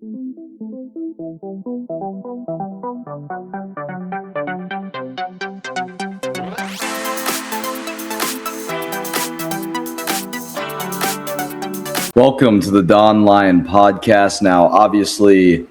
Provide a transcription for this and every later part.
Welcome to the Don Lion podcast. Now, obviously,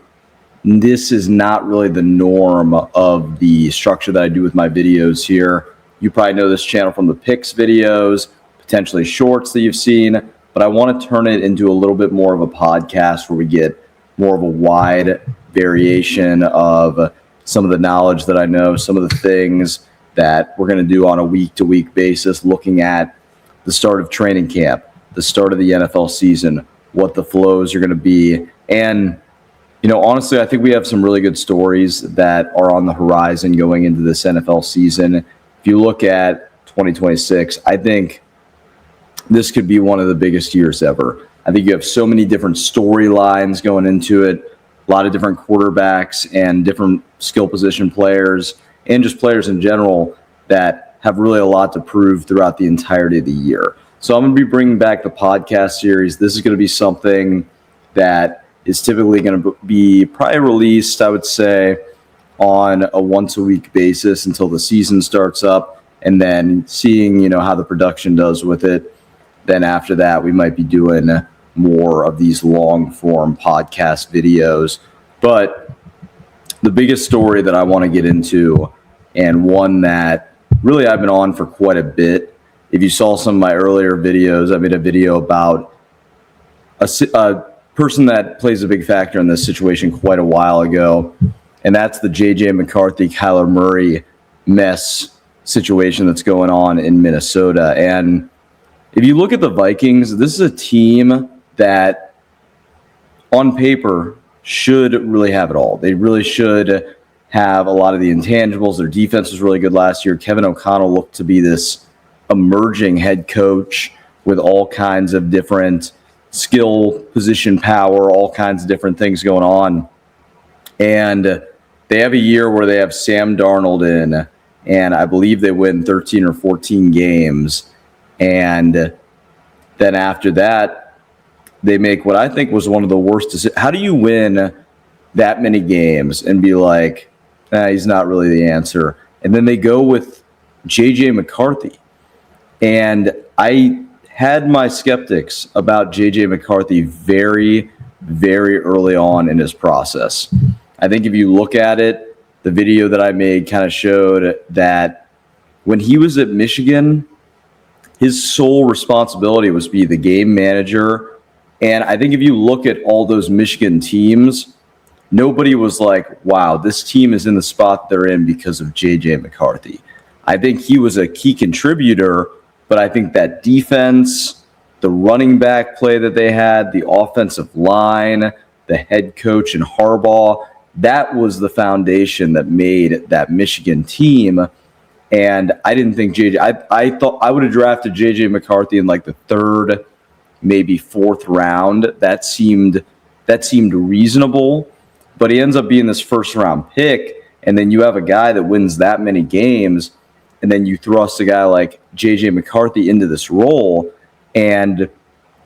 this is not really the norm of the structure that I do with my videos here. You probably know this channel from the picks videos, potentially shorts that you've seen, but I want to turn it into a little bit more of a podcast where we get more of a wide variation of some of the knowledge that I know, some of the things that we're going to do on a week-to-week basis, looking at the start of training camp, the start of the NFL season, what the flows are going to be. And, honestly, I think we have some really good stories that are on the horizon going into this NFL season. If you look at 2026, I think this could be one of the biggest years ever. I think you have so many different storylines going into it, a lot of different quarterbacks and different skill position players and just players in general that have really a lot to prove throughout the entirety of the year. So I'm going to be bringing back the podcast series. This is going to be something that is typically going to be probably released, I would say, on a once-a-week basis until the season starts up, and then seeing, how the production does with it. Then after that, we might be doing more of these long-form podcast videos. But the biggest story that I want to get into, and one that really I've been on for quite a bit. If you saw some of my earlier videos, I made a video about a person that plays a big factor in this situation quite a while ago, and that's the J.J. McCarthy, Kyler Murray mess situation that's going on in Minnesota. And if you look at the Vikings, this is a team that on paper should really have it all. They really should have a lot of the intangibles. Their defense was really good last year. Kevin O'Connell looked to be this emerging head coach with all kinds of different skill, position, power, all kinds of different things going on. And they have a year where they have Sam Darnold in, and I believe they win 13 or 14 games. And then after that, they make what I think was one of the worst decisions. How do you win that many games and be like, he's not really the answer? And then they go with J.J. McCarthy. And I had my skeptics about J.J. McCarthy very, very early on in his process. I think if you look at it, the video that I made kind of showed that when he was at Michigan, his sole responsibility was to be the game manager. And I think if you look at all those Michigan teams, nobody was like, wow, this team is in the spot they're in because of J.J. McCarthy. I think he was a key contributor. But I think that defense, the running back play that they had, the offensive line, the head coach and Harbaugh, that was the foundation that made that Michigan team. And I didn't think I thought I would have drafted J.J. McCarthy in like the third, maybe fourth round. That seemed reasonable. But he ends up being this first round pick. And then you have a guy that wins that many games. And then you thrust a guy like J.J. McCarthy into this role, and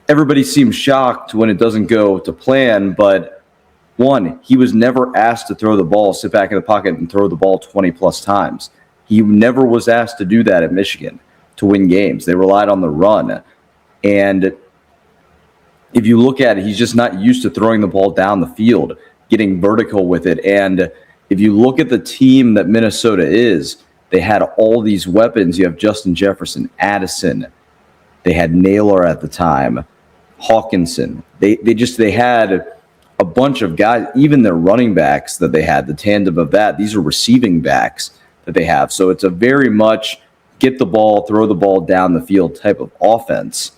everybody seems shocked when it doesn't go to plan. But one, he was never asked to throw the ball, sit back in the pocket, and throw the ball 20-plus times. He never was asked to do that at Michigan to win games. They relied on the run. And if you look at it, he's just not used to throwing the ball down the field, getting vertical with it. And if you look at the team that Minnesota is, they had all these weapons. You have Justin Jefferson, Addison. They had Naylor at the time, Hawkinson. They had a bunch of guys, even their running backs that they had, the tandem of that. These are receiving backs that they have. So it's a very much get the ball, throw the ball down the field type of offense.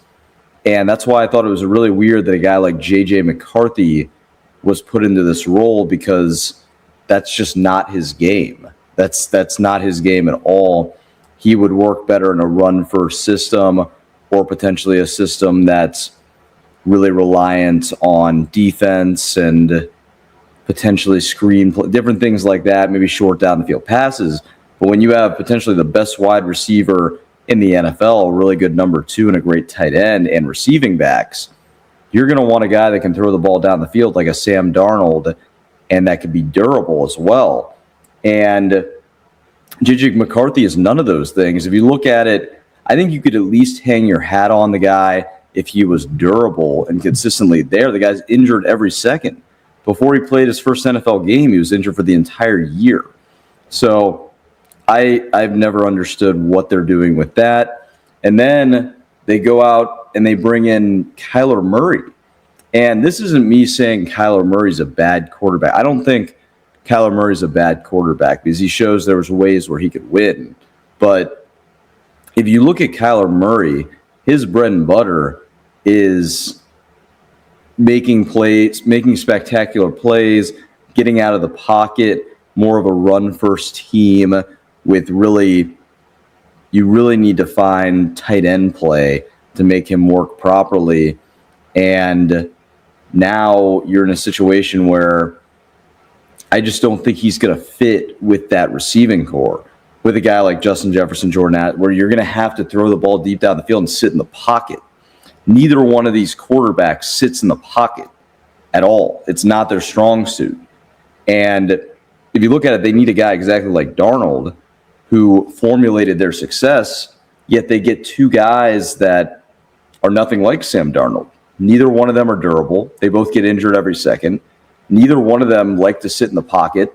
And that's why I thought it was really weird that a guy like J.J. McCarthy was put into this role, because that's just not his game. That's not his game at all. He would work better in a run-first system, or potentially a system that's really reliant on defense and potentially screen play, different things like that, maybe short down the field passes. But when you have potentially the best wide receiver in the NFL, a really good number two, and a great tight end and receiving backs, you're going to want a guy that can throw the ball down the field like a Sam Darnold, and that could be durable as well. And J.J. McCarthy is none of those things. If you look at it, I think you could at least hang your hat on the guy if he was durable and consistently there. The guy's injured every second. Before he played his first NFL game, he was injured for the entire year. So I've never understood what they're doing with that. And then they go out and they bring in Kyler Murray. And this isn't me saying Kyler Murray's a bad quarterback. I don't think Kyler Murray's a bad quarterback because he shows there was ways where he could win. But if you look at Kyler Murray, his bread and butter is making plays, making spectacular plays, getting out of the pocket, more of a run-first team with you really need to find tight end play to make him work properly. And now you're in a situation where I just don't think he's going to fit with that receiving core. With a guy like Justin Jefferson, Jordan, where you're going to have to throw the ball deep down the field and sit in the pocket. Neither one of these quarterbacks sits in the pocket at all. It's not their strong suit. And if you look at it, they need a guy exactly like Darnold who formulated their success, yet they get two guys that are nothing like Sam Darnold. Neither one of them are durable. They both get injured every second. Neither one of them like to sit in the pocket.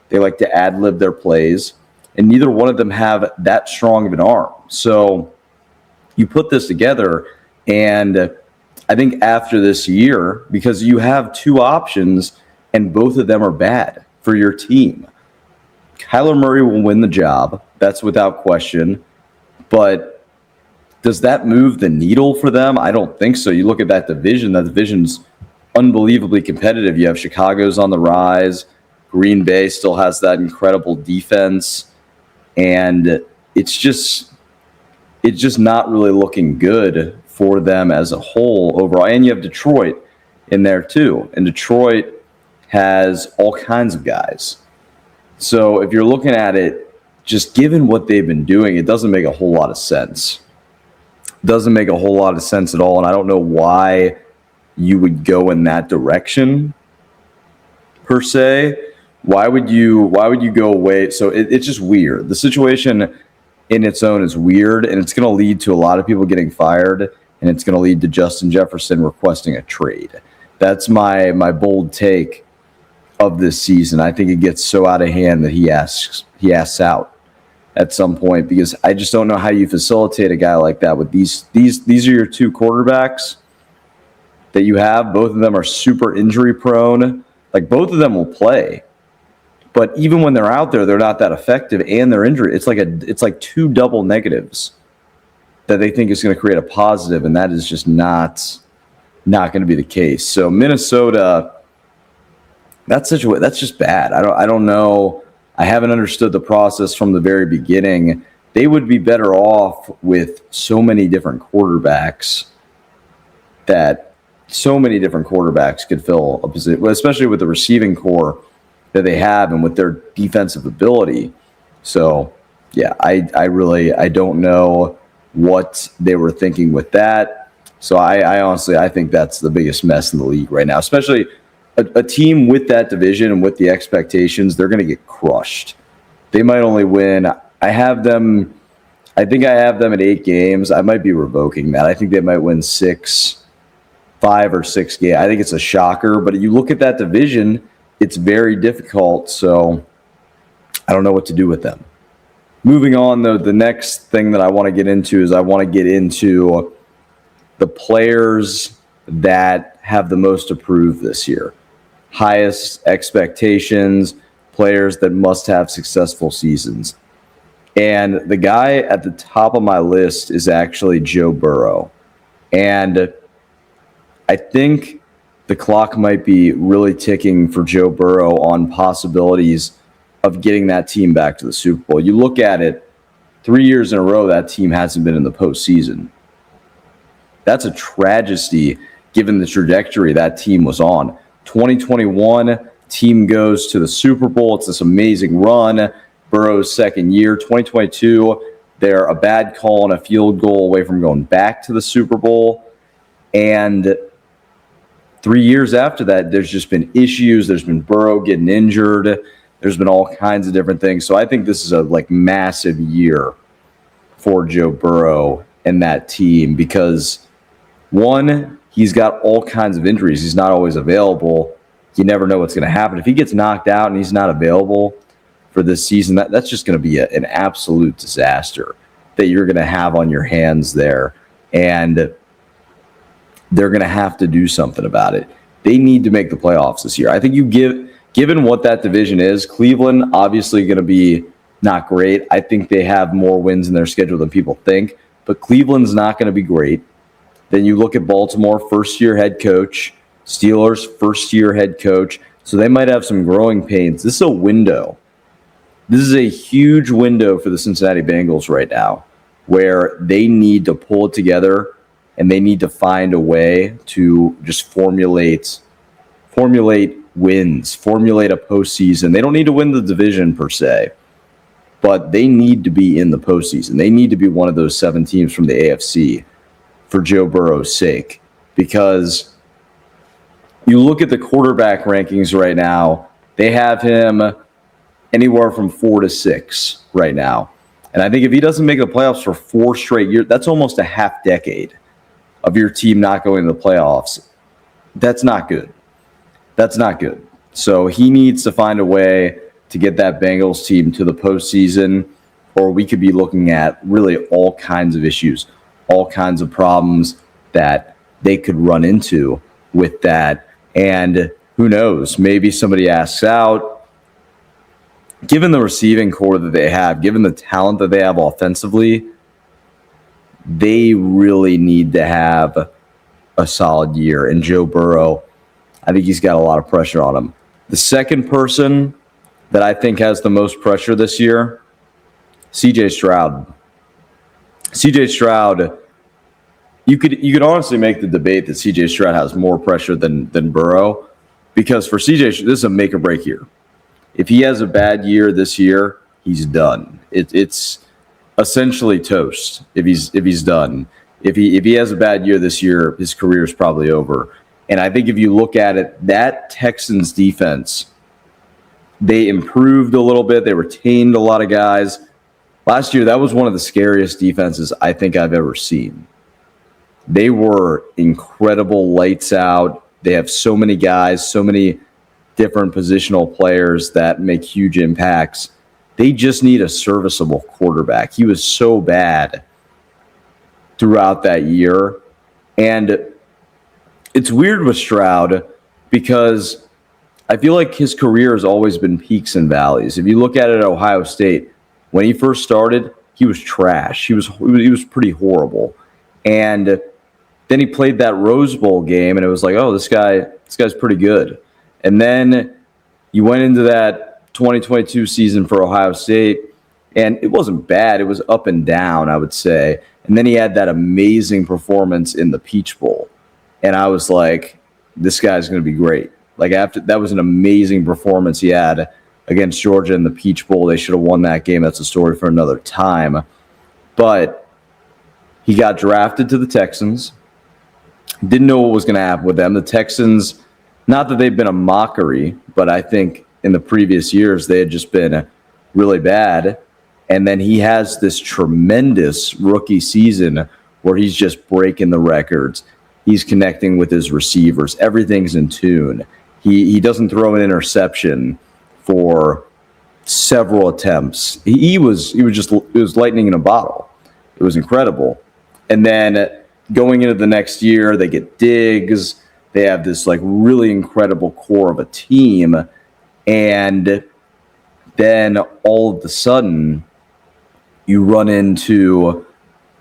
They like to ad-lib their plays. And neither one of them have that strong of an arm. So you put this together, and I think after this year, because you have two options and both of them are bad for your team, Kyler Murray will win the job. That's without question. But does that move the needle for them? I don't think so. You look at that division's unbelievably competitive. You have Chicago's on the rise. Green Bay still has that incredible defense. And it's just not really looking good for them as a whole overall. And you have Detroit in there too. And Detroit has all kinds of guys. So if you're looking at it, just given what they've been doing, it doesn't make a whole lot of sense. It doesn't make a whole lot of sense at all. And I don't know why you would go in that direction per se. Why would you go away? So it's just weird. The situation in its own is weird, and it's going to lead to a lot of people getting fired, and it's going to lead to Justin Jefferson requesting a trade. That's my bold take of this season. I think it gets so out of hand that he asks out at some point, because I just don't know how you facilitate a guy like that with these are your two quarterbacks that you have. Both of them are super injury prone. Like, both of them will play, but even when they're out there, they're not that effective, and they're injured. It's like two double negatives that they think is going to create a positive, and that is just not going to be the case. So Minnesota, that's just bad. I don't know. I haven't understood the process from the very beginning. They would be better off with so many different quarterbacks could fill a position, especially with the receiving core that they have and with their defensive ability. So yeah, I don't know what they were thinking with that. So I honestly think that's the biggest mess in the league right now, especially a team with that division and with the expectations. They're going to get crushed. They might only win. I think I have them at 8 games. I might be revoking that. I think they might win 5 or 6 games. I think it's a shocker, but you look at that division, it's very difficult. So I don't know what to do with them. Moving on, though, the next thing that I want to get into is I want to get into the players that have the most to prove this year. Highest expectations, players that must have successful seasons. And the guy at the top of my list is actually Joe Burrow. And I think the clock might be really ticking for Joe Burrow on possibilities of getting that team back to the Super Bowl. You look at it, 3 years in a row, that team hasn't been in the postseason. That's a tragedy given the trajectory that team was on. 2021, team goes to the Super Bowl. It's this amazing run. Burrow's second year. 2022, they're a bad call and a field goal away from going back to the Super Bowl. And 3 years after that, there's just been issues. There's been Burrow getting injured. There's been all kinds of different things. So I think this is a massive year for Joe Burrow and that team because, one, he's got all kinds of injuries. He's not always available. You never know what's going to happen. If he gets knocked out and he's not available for this season, that's just going to be an absolute disaster that you're going to have on your hands there. And they're going to have to do something about it. They need to make the playoffs this year. I think given what that division is, Cleveland obviously going to be not great. I think they have more wins in their schedule than people think, but Cleveland's not going to be great. Then you look at Baltimore, first-year head coach, Steelers, first-year head coach, so they might have some growing pains. This is a window. This is a huge window for the Cincinnati Bengals right now where they need to pull it together and they need to find a way to just formulate wins, formulate a postseason. They don't need to win the division per se, but they need to be in the postseason. They need to be one of those 7 teams from the AFC for Joe Burrow's sake, because you look at the quarterback rankings right now, they have him anywhere from 4 to 6 right now. And I think if he doesn't make the playoffs for 4 straight years, that's almost a half decade of your team not going to the playoffs. That's not good. That's not good. So he needs to find a way to get that Bengals team to the postseason, or we could be looking at really all kinds of issues, all kinds of problems that they could run into with that. And who knows, maybe somebody asks out. Given the receiving core that they have, given the talent that they have offensively, they really need to have a solid year. And Joe Burrow, I think he's got a lot of pressure on him. The second person that I think has the most pressure this year, C.J. Stroud. C.J. Stroud, you could honestly make the debate that C.J. Stroud has more pressure than Burrow, because for C.J. this is a make or break year. If he has a bad year this year, he's done. It's essentially toast if he's done. If he has a bad year this year, his career is probably over. And I think if you look at it, that Texans defense, they improved a little bit. They retained a lot of guys. Last year, that was one of the scariest defenses I think I've ever seen. They were incredible, lights out. They have so many guys, so many different positional players that make huge impacts. They just need a serviceable quarterback. He was so bad throughout that year. And it's weird with Stroud because I feel like his career has always been peaks and valleys. If you look at it at Ohio State, when he first started, he was trash. He was pretty horrible. And then he played that Rose Bowl game, and it was like, oh, this guy's pretty good. And then you went into that 2022 season for Ohio State, and it wasn't bad. It was up and down, I would say. And then he had that amazing performance in the Peach Bowl. And I was like, this guy's going to be great. Like, after that was an amazing performance he had against Georgia in the Peach Bowl. They should have won that game. That's a story for another time. But he got drafted to the Texans. Didn't know what was going to happen with them. The Texans, not that they've been a mockery, but I think in the previous years they had just been really bad. And then he has this tremendous rookie season where he's just breaking the records. He's connecting with his receivers. Everything's in tune. He doesn't throw an interception for several attempts. It was lightning in a bottle. It was incredible. And then going into the next year, they get Diggs. They have this really incredible core of a team. And then all of a sudden, you run into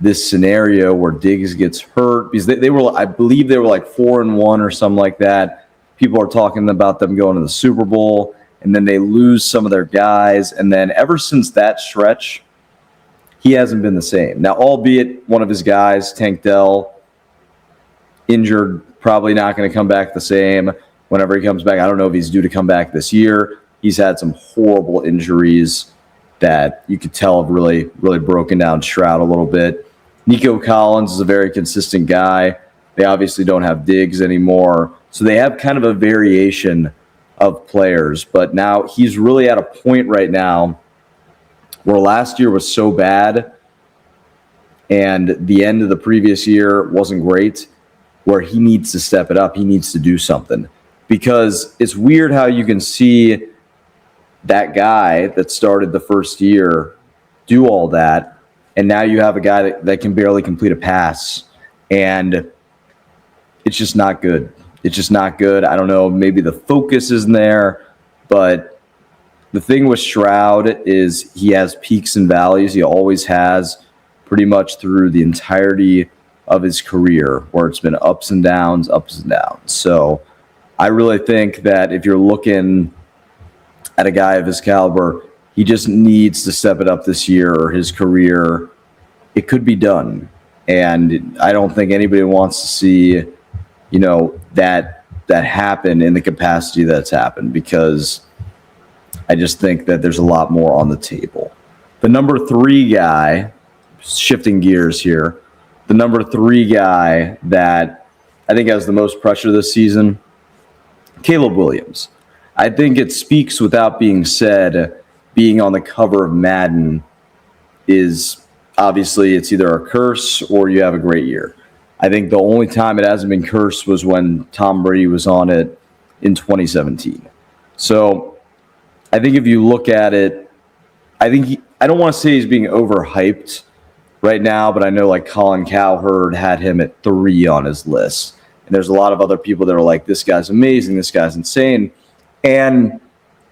this scenario where Diggs gets hurt because they were, I believe they were 4-1 or something like that. People are talking about them going to the Super Bowl, and then they lose some of their guys. And then ever since that stretch, he hasn't been the same. Now, albeit one of his guys, Tank Dell, injured, probably not going to come back the same. Whenever he comes back, I don't know if he's due to come back this year. He's had some horrible injuries that you could tell have really, really broken down Stroud a little bit. Nico Collins is a very consistent guy. They obviously don't have Diggs anymore. So they have kind of a variation of players. But now he's really at a point right now where last year was so bad and the end of the previous year wasn't great, where he needs to step it up. He needs to do something. Because it's weird how you can see that guy that started the first year do all that, and now you have a guy that can barely complete a pass, and it's just not good. It's just not good. I don't know, maybe the focus isn't there, but the thing with Stroud is he has peaks and valleys. He always has, pretty much through the entirety of his career, where it's been ups and downs, ups and downs. So I really think that if you're looking at a guy of his caliber, he just needs to step it up this year, or his career, it could be done. And I don't think anybody wants to see, that happen in the capacity that's happened, because I just think that there's a lot more on the table. The number 3 guy, shifting gears here, the number 3 guy that I think has the most pressure this season, Caleb Williams. I think it speaks without being said. Being on the cover of Madden is obviously, it's either a curse or you have a great year. I think the only time it hasn't been cursed was when Tom Brady was on it in 2017. So I think if you look at it, I don't want to say he's being overhyped right now, but I know like Colin Cowherd had him at 3 on his list. And there's a lot of other people that are like, this guy's amazing, this guy's insane. And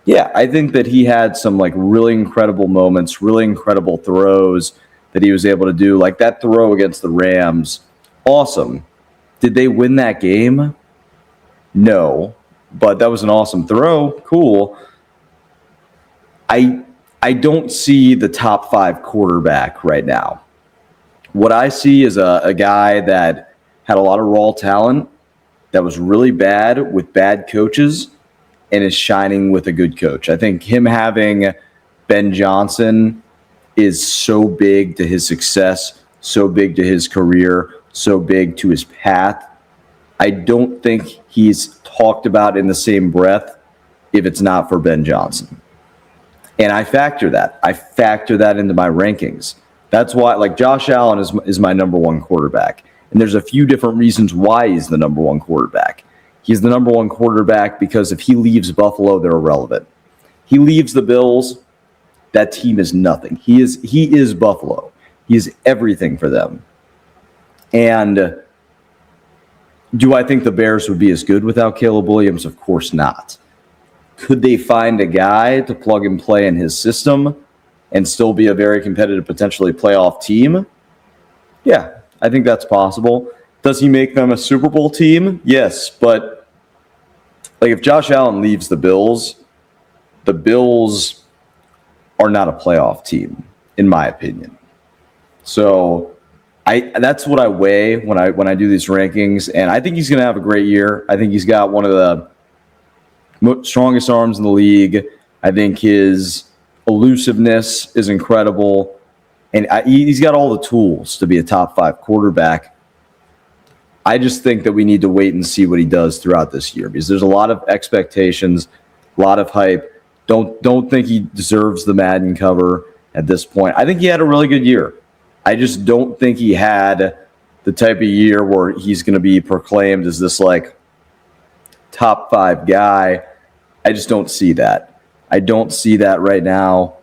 yeah, I think that he had some like really incredible moments, really incredible throws that he was able to do. Like that throw against the Rams, awesome. Did they win that game? No, but that was an awesome throw. Cool. I don't see the top 5 quarterback right now. What I see is a guy that had a lot of raw talent, that was really bad with bad coaches, and is shining with a good coach. I think him having Ben Johnson is so big to his success, so big to his career, so big to his path. I don't think he's talked about in the same breath if it's not for Ben Johnson. And I factor that. I factor that into my rankings. That's why, like, Josh Allen is my number 1 quarterback. And there's a few different reasons why he's the number 1 quarterback. He's the number 1 quarterback because if he leaves Buffalo, they're irrelevant. He leaves the Bills, that team is nothing. He is Buffalo. He is everything for them. And do I think the Bears would be as good without Caleb Williams? Of course not. Could they find a guy to plug and play in his system and still be a very competitive, potentially playoff team? Yeah, I think that's possible. Does he make them a Super Bowl team? Yes, but like if Josh Allen leaves the Bills are not a playoff team, in my opinion. So that's what I weigh when I do these rankings, and I think he's going to have a great year. I think he's got one of the strongest arms in the league. I think his elusiveness is incredible, and he's got all the tools to be a top 5 quarterback. I just think that we need to wait and see what he does throughout this year, because there's a lot of expectations, a lot of hype. Don't think he deserves the Madden cover at this point. I think he had a really good year. I just don't think he had the type of year where he's going to be proclaimed as this like top 5 guy. I just don't see that. I don't see that right now,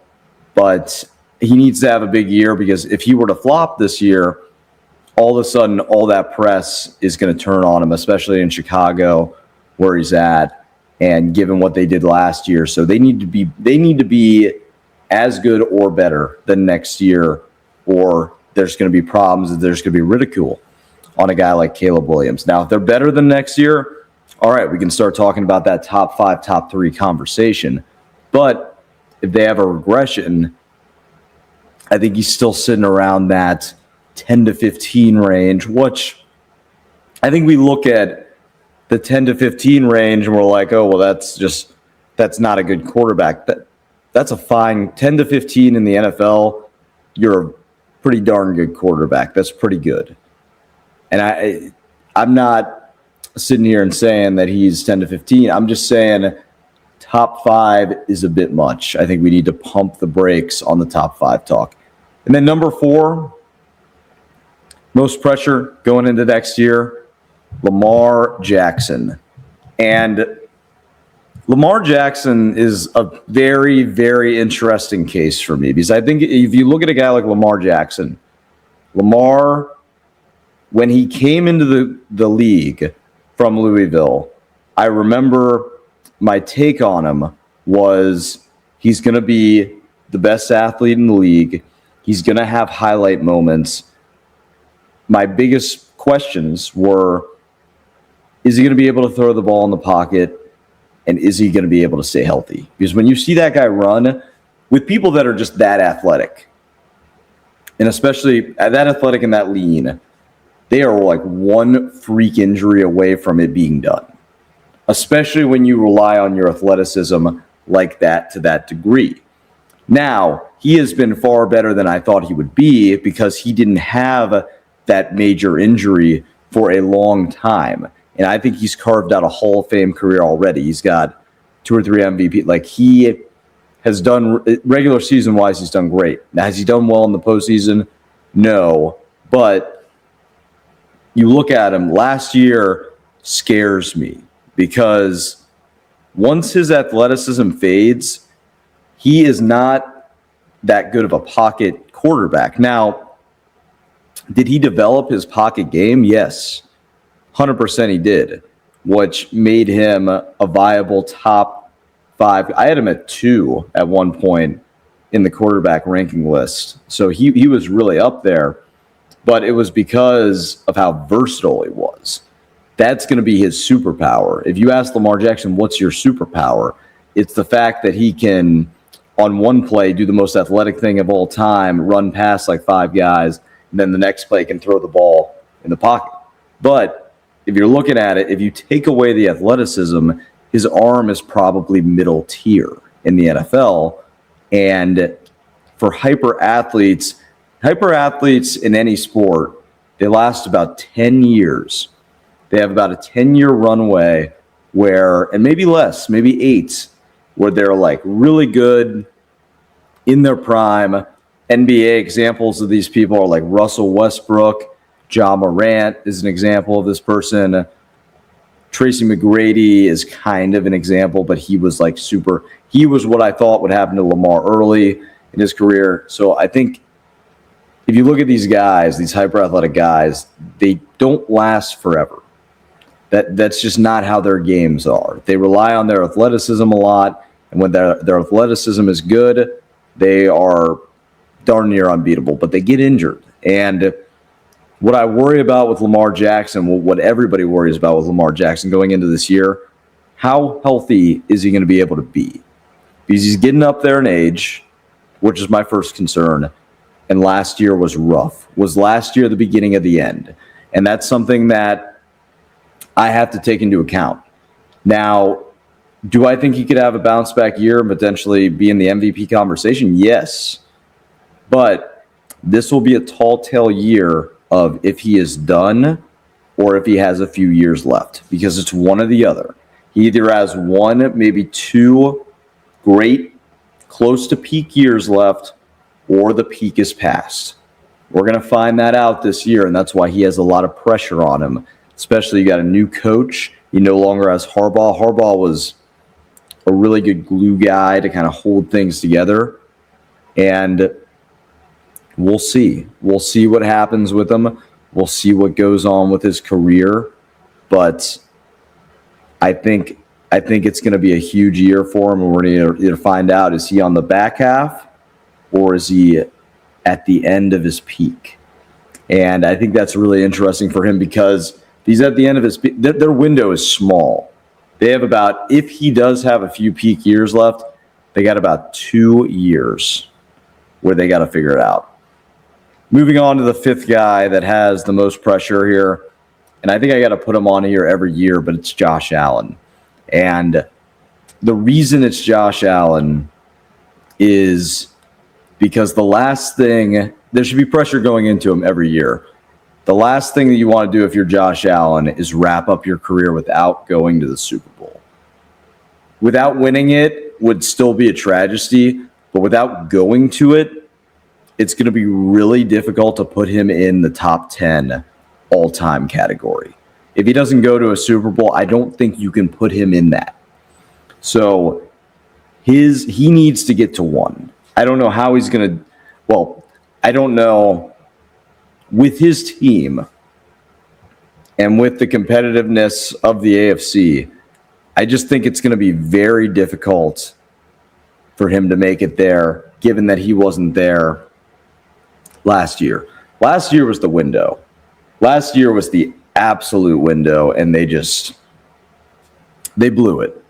but he needs to have a big year, because if he were to flop this year, all of a sudden all that press is going to turn on him, especially in Chicago where he's at, and given what they did last year. So they need to be as good or better than next year, or there's going to be problems, and there's going to be ridicule on a guy like Caleb Williams. Now, if they're better than next year, all right, we can start talking about that top 5, top 3 conversation. But if they have a regression, I think he's still sitting around that 10 to 15 range, which I think we look at the 10 to 15 range and we're like, oh, well, that's not a good quarterback. That's a fine 10 to 15 in the NFL. You're a pretty darn good quarterback. That's pretty good. And I'm not sitting here and saying that he's 10 to 15. I'm just saying top 5 is a bit much. I think we need to pump the brakes on the top 5 talk. And then number 4, most pressure going into next year, Lamar Jackson. And Lamar Jackson is a very, very interesting case for me, because I think if you look at a guy like Lamar Jackson, Lamar, when he came into the league from Louisville, I remember my take on him was he's going to be the best athlete in the league. He's going to have highlight moments. My biggest questions were, is he going to be able to throw the ball in the pocket? And is he going to be able to stay healthy? Because when you see that guy run with people that are just that athletic, and especially that athletic and that lean, they are like one freak injury away from it being done. Especially when you rely on your athleticism like that to that degree. Now, he has been far better than I thought he would be, because he didn't have that major injury for a long time. And I think he's carved out a Hall of Fame career already. He's got 2 or 3 MVP. Like, he has done, regular season-wise, he's done great. Now, has he done well in the postseason? No. But you look at him, last year scares me, because once his athleticism fades, he is not that good of a pocket quarterback. Now, did he develop his pocket game? Yes. 100% he did, which made him a viable top 5. I had him at 2 at one point in the quarterback ranking list. So he was really up there, but it was because of how versatile he was. That's going to be his superpower. If you ask Lamar Jackson, what's your superpower? It's the fact that he can, on one play, do the most athletic thing of all time, run past like 5 guys, and then the next play can throw the ball in the pocket. But if you're looking at it, if you take away the athleticism, his arm is probably middle tier in the NFL. And for hyper athletes in any sport, they last about 10 years. They have about a 10-year runway where, and maybe less, maybe 8, where they're like really good in their prime. NBA examples of these people are like Russell Westbrook. Ja Morant is an example of this person. Tracy McGrady is kind of an example, but he was like he was what I thought would happen to Lamar early in his career. So I think if you look at these guys, these hyper athletic guys, they don't last forever. That's just not how their games are. They rely on their athleticism a lot, and when their athleticism is good, they are darn near unbeatable, but they get injured. And what I worry about with Lamar Jackson, what everybody worries about with Lamar Jackson going into this year, how healthy is he going to be able to be? Because he's getting up there in age, which is my first concern, and last year was rough. Was last year the beginning of the end? And that's something that I have to take into account. Now, do I think he could have a bounce-back year and potentially be in the MVP conversation? Yes. But this will be a tall tale year of if he is done or if he has a few years left, because it's one or the other. He either has 1, maybe 2 great, close to peak years left, or the peak is past. We're going to find that out this year, and that's why he has a lot of pressure on him, especially you got a new coach. He no longer has Harbaugh. Harbaugh was a really good glue guy to kind of hold things together, and we'll see. We'll see what happens with him. We'll see what goes on with his career. But I think it's going to be a huge year for him, and we're going to find out, is he on the back half or is he at the end of his peak? And I think that's really interesting for him, because he's at the end of his peak. Their window is small. They have about, if he does have a few peak years left, they got about 2 years where they got to figure it out. Moving on to the 5th guy that has the most pressure here, and I think I got to put him on here every year, but it's Josh Allen. And the reason it's Josh Allen is because the last thing, there should be pressure going into him every year. The last thing that you want to do if you're Josh Allen is wrap up your career without going to the Super Bowl. Without winning it would still be a tragedy, but without going to it, it's going to be really difficult to put him in the top 10 all-time category. If he doesn't go to a Super Bowl, I don't think you can put him in that. So he needs to get to one. I don't know how he's going to, well, I don't know with his team and with the competitiveness of the AFC, I just think it's going to be very difficult for him to make it there, given that he wasn't there last year. Last year was the window. Last year was the absolute window, and they blew it.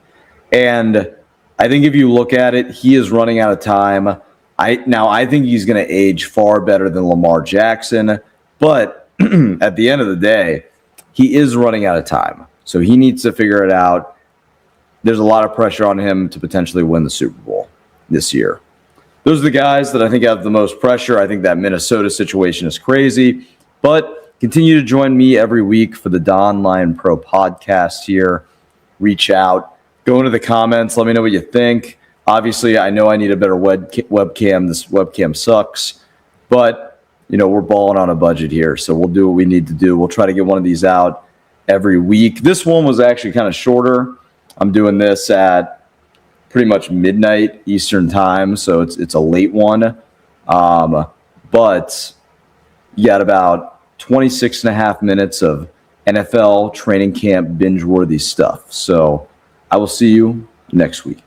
And I think if you look at it, he is running out of time. I think he's going to age far better than Lamar Jackson, but at the end of the day, he is running out of time. So he needs to figure it out. There's a lot of pressure on him to potentially win the Super Bowl this year. Those are the guys that I think have the most pressure. I think that Minnesota situation is crazy, but continue to join me every week for the Don Line Pro podcast here. Reach out, go into the comments, let me know what you think. Obviously, I know I need a better webcam. This webcam sucks, but we're balling on a budget here, so we'll do what we need to do. We'll try to get one of these out every week. This one was actually kind of shorter. I'm doing this at pretty much midnight Eastern time, so it's a late one. But you got about 26 and a half minutes of NFL training camp binge-worthy stuff. So I will see you next week.